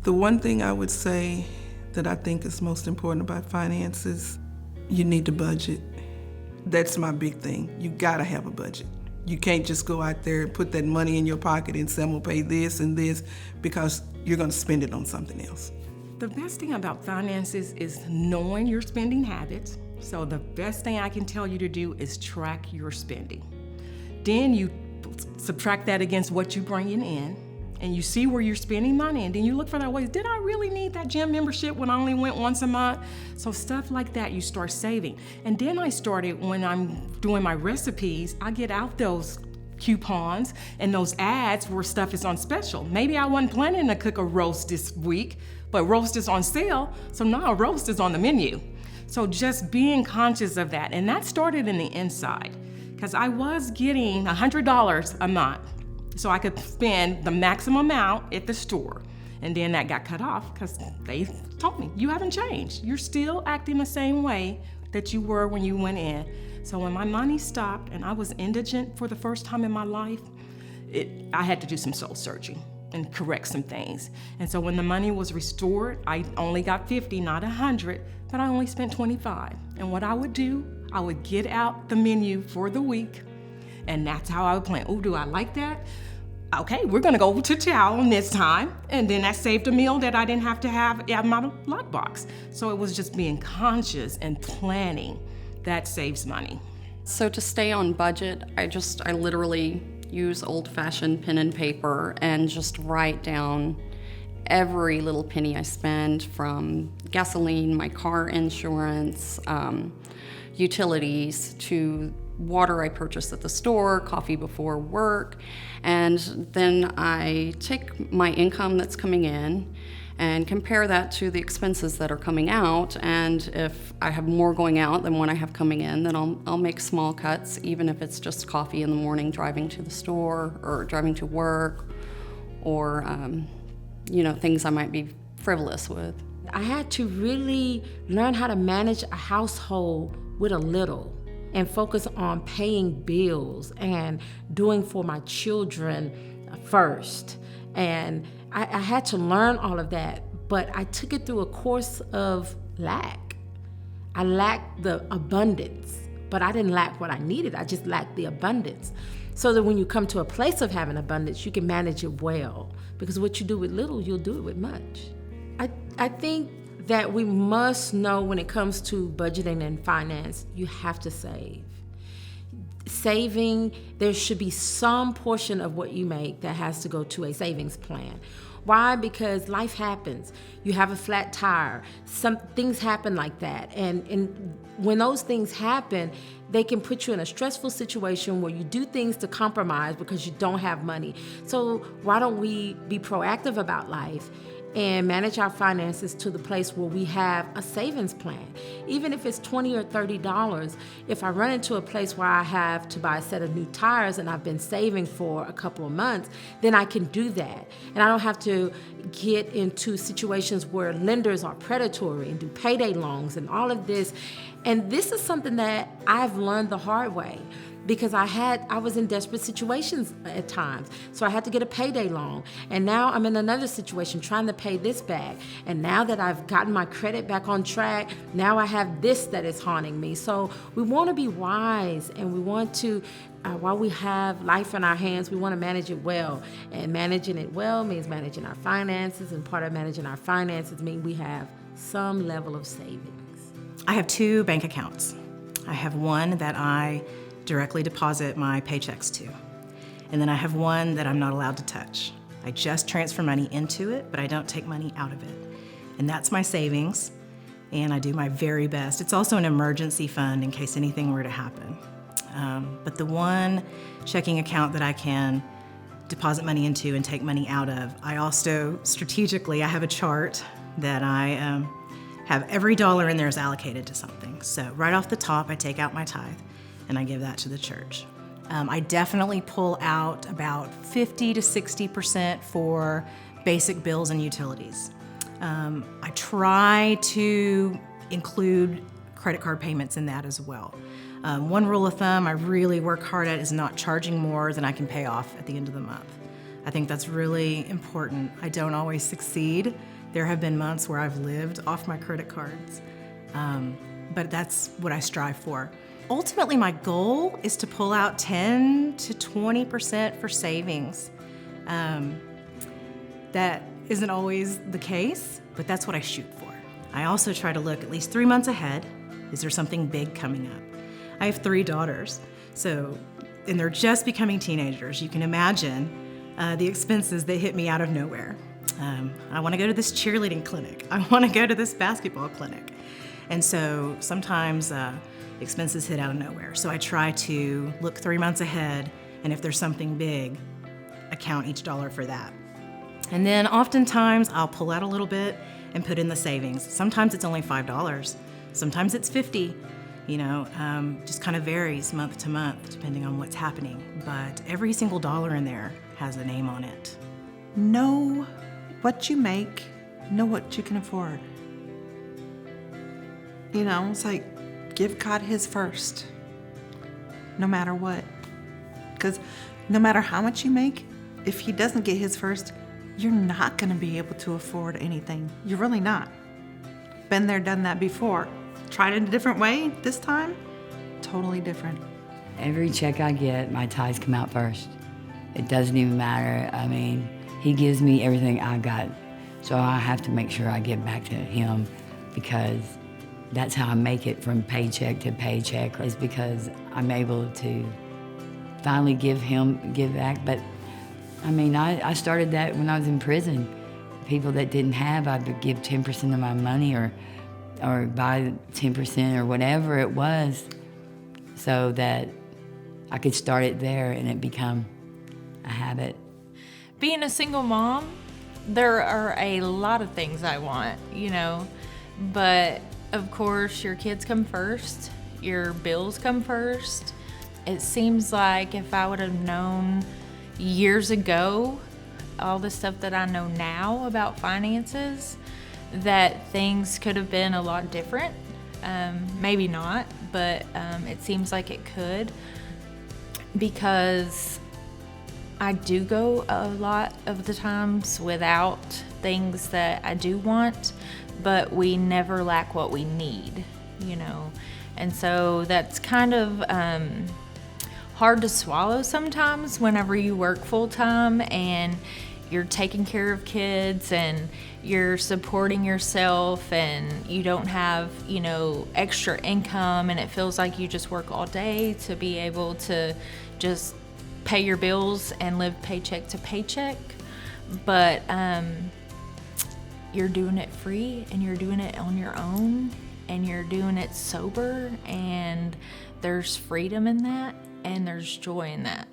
The one thing I would say that I think is most important about finances, you need to budget. That's my big thing. You gotta have a budget. You can't just go out there and put that money in your pocket and say, I'm gonna pay this and this, because you're gonna spend it on something else. The best thing about finances is knowing your spending habits. So the best thing I can tell you to do is track your spending. Then you subtract that against what you're bringing in, and you see where you're spending money, and then you look for that ways. Did I really need that gym membership when I only went once a month? So stuff like that, you start saving. And then I started, when I'm doing my recipes, I get out those coupons and those ads where stuff is on special. Maybe I wasn't planning to cook a roast this week, but roast is on sale, so now roast is on the menu. So just being conscious of that, and that started in the inside, because I was getting $100 a month, so I could spend the maximum amount at the store. And then that got cut off because they told me, you haven't changed. You're still acting the same way that you were when you went in. So when my money stopped and I was indigent for the first time in my life, I had to do some soul searching and correct some things. And so when the money was restored, I only got 50, not 100, but I only spent 25. And what I would do, I would get out the menu for the week, and that's how I would plan. Oh, do I like that? Okay, we're gonna go to chow this time. And then that saved a meal that I didn't have to have out of my lockbox. So it was just being conscious and planning that saves money. So to stay on budget, I literally use old-fashioned pen and paper and just write down every little penny I spend, from gasoline, my car insurance, utilities, to water I purchase at the store, coffee before work. And then I take my income that's coming in and compare that to the expenses that are coming out. And if I have more going out than what I have coming in, then I'll make small cuts, even if it's just coffee in the morning, driving to the store or driving to work, or things I might be frivolous with. I had to really learn how to manage a household with a little, and focus on paying bills and doing for my children first. And I had to learn all of that, but I took it through a course of lack. I lacked the abundance, but I didn't lack what I needed. I just lacked the abundance. So that when you come to a place of having abundance, you can manage it well, because what you do with little, you'll do it with much. I think that we must know, when it comes to budgeting and finance, you have to save. Saving, there should be some portion of what you make that has to go to a savings plan. Why? Because life happens. You have a flat tire. Some things happen like that. And when those things happen, they can put you in a stressful situation where you do things to compromise because you don't have money. So why don't we be proactive about life and manage our finances to the place where we have a savings plan? Even if it's $20 or $30, if I run into a place where I have to buy a set of new tires and I've been saving for a couple of months, then I can do that. And I don't have to get into situations where lenders are predatory and do payday loans and all of this. And this is something that I've learned the hard way, because I was in desperate situations at times. So I had to get a payday loan. And now I'm in another situation trying to pay this back. And now that I've gotten my credit back on track, now I have this that is haunting me. So we want to be wise, and we want to, while we have life in our hands, we want to manage it well. And managing it well means managing our finances, and part of managing our finances means we have some level of savings. I have 2 bank accounts. I have one that I directly deposit my paychecks to. And then I have one that I'm not allowed to touch. I just transfer money into it, but I don't take money out of it. And that's my savings, and I do my very best. It's also an emergency fund in case anything were to happen. But the one checking account that I can deposit money into and take money out of, I also strategically, I have a chart that I have every dollar in there is allocated to something. So right off the top, I take out my tithe, and I give that to the church. I definitely pull out about 50 to 60% for basic bills and utilities. I try to include credit card payments in that as well. One rule of thumb I really work hard at is not charging more than I can pay off at the end of the month. I think that's really important. I don't always succeed, There have been months where I've lived off my credit cards, but that's what I strive for. Ultimately, my goal is to pull out 10 to 20% for savings. That isn't always the case, but that's what I shoot for. I also try to look at least 3 months ahead. Is there something big coming up? I have 3 daughters, and they're just becoming teenagers. You can imagine the expenses that hit me out of nowhere. I want to go to this cheerleading clinic. I want to go to this basketball clinic. And so sometimes expenses hit out of nowhere. So I try to look 3 months ahead, and if there's something big, account each dollar for that. And then oftentimes I'll pull out a little bit and put in the savings. Sometimes it's only $5. Sometimes it's $50. Just kind of varies month to month depending on what's happening. But every single dollar in there has a name on it. Know what you make, know what you can afford. It's like give God his first, no matter what. Because no matter how much you make, if he doesn't get his first, you're not going to be able to afford anything. You're really not. Been there, done that before. Tried it a different way this time, totally different. Every check I get, my tithes come out first. It doesn't even matter. He gives me everything I got. So I have to make sure I give back to him, because that's how I make it from paycheck to paycheck, is because I'm able to finally give back. But I started that when I was in prison. People that didn't have, I would give 10% of my money or buy 10% or whatever it was, so that I could start it there and it become a habit. Being a single mom, there are a lot of things I want, but of course your kids come first, your bills come first. It seems like if I would have known years ago all the stuff that I know now about finances, that things could have been a lot different. Maybe not, but it seems like it could, because I do go a lot of the times without things that I do want, but we never lack what we need, And so that's kind of hard to swallow sometimes whenever you work full time and you're taking care of kids and you're supporting yourself and you don't have, extra income, and it feels like you just work all day to be able to just pay your bills and live paycheck to paycheck. But you're doing it free and you're doing it on your own and you're doing it sober, and there's freedom in that and there's joy in that.